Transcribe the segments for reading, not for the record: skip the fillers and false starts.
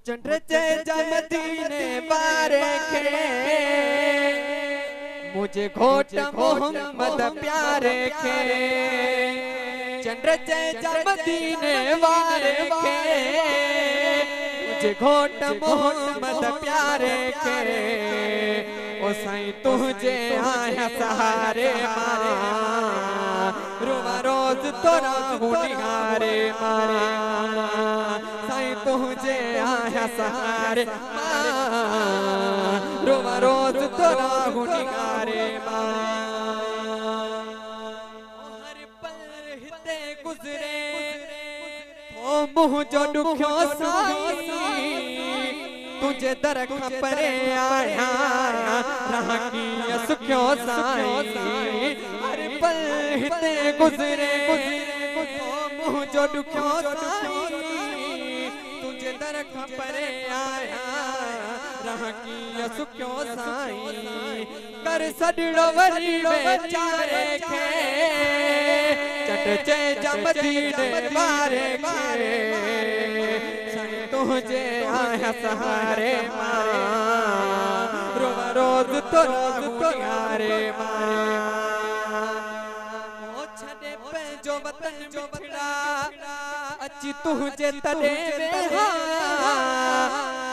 चंद्र जय मदीने बारे खे मुझे घोट मोहम्मद प्यारे खे चंद्र जय मदीने बारे खे मुझे घोट मोहम्मद प्यारे खे ओ साईं तुझे आया सहारे मारे रोवा रोज तोरा निहारे मारे साईं तुझे आया सहारे रोवा रोज तोरा निहारे हर पल हिते गुजरे ओ मुँह जो दुखियो साईं तुझे दर परे आया रही सुखियो साईं हर पल हिते गुजरे मुँह जो दुखियो साईं तुझे दर परे आया रही सुखियो साईं कर सडड़ो वरी बेचारे खे चट चे मदीने बारे खे तुझे आया सहारे मारे रोवा रोज तोरा यारे मारे ओ छने पे जो वतन बिछड़ा अची तुझे तले वेहा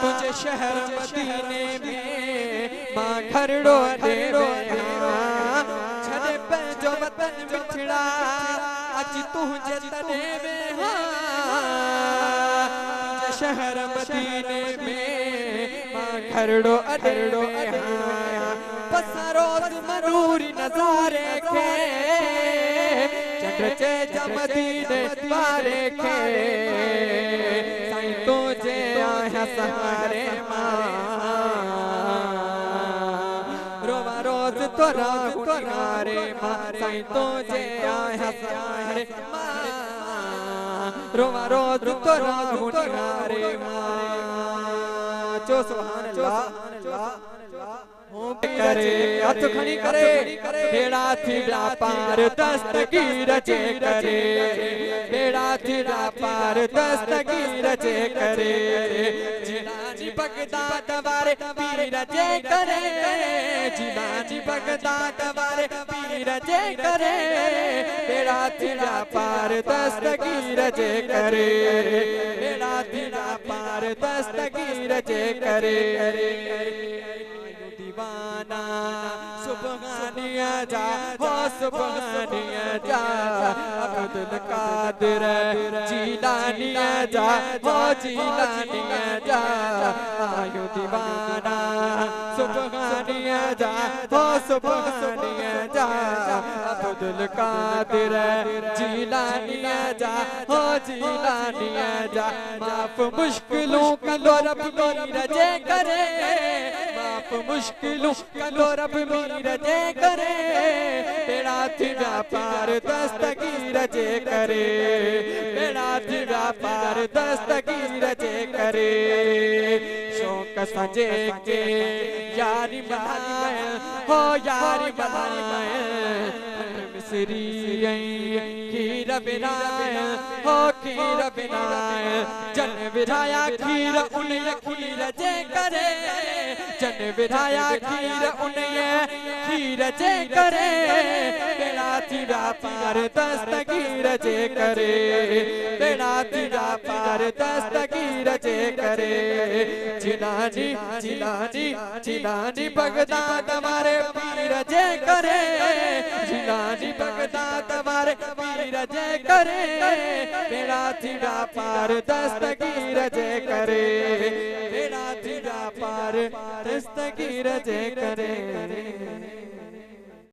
तुझे शहर मदीने में मां घरड़ो डेरो छने पे जो वतन बिछड़ा अची तुझे तले वेहा शहर मदीने में मां घरड़ो अडेड़ो पसरोज मनूरी नजारे खे चंद्र चे मदीने बारे खे साईं तुझे आया सहारे रोवा रोज तोरा गुनारे साईं तुझे आया सहारे रोवा रोज तोरा गुनारे चो सुभान अल्लाह करे हथ खणी करे बेड़ा थीड़ा पार दस्तगीर जे करे बेड़ा थीड़ा पार दस्तगीर जे करे जिलानी बगदाद वारे पीर जे करे जिलानी बगदाद वारे पीर जे करे बेड़ा थीड़ा पार दस्तगीर जे करे बेड़ा थीड़ा पार दस्तगीर जे करे दीवाना सुबहानिया जा हो सुबहानिया जा अब्दुल कादिर जीलानिया जा हो जीलानिया जा आयु दीवाना सुबहानिया जा हो सुबहानिया जा अब्दुल कादिर जीलानिया जा हो जीलानिया जा माफ मुश्किलों का रब मीर जे करे माफ मुश्किलों का रब मीर जे करे बेड़ा थीड़ा पार दस्तगीर जे करे बेड़ा थीड़ा पार दस्तगीर जे करे शौक सजे के यारी बनाए हो यारी बनाए मिसरी खीर बिनाए हो खीर बिनाए जन विधाया खीर उन्हें खीर जे करे जन विधाया खीर उन्हें खीर जे करे बेड़ा थीड़ा पार दस्तगीर जे करे बेड़ा थीड़ा पार दस्तगीर जे करे जिलानी जिलानी जिलानी बगदाद वारे पीर जे करे जिलानी बगदाद वारे पीर जे करे बेड़ा थीड़ा पार दस्तगीर जे करे बेड़ा थीड़ा पार दस्तगीर जे करे।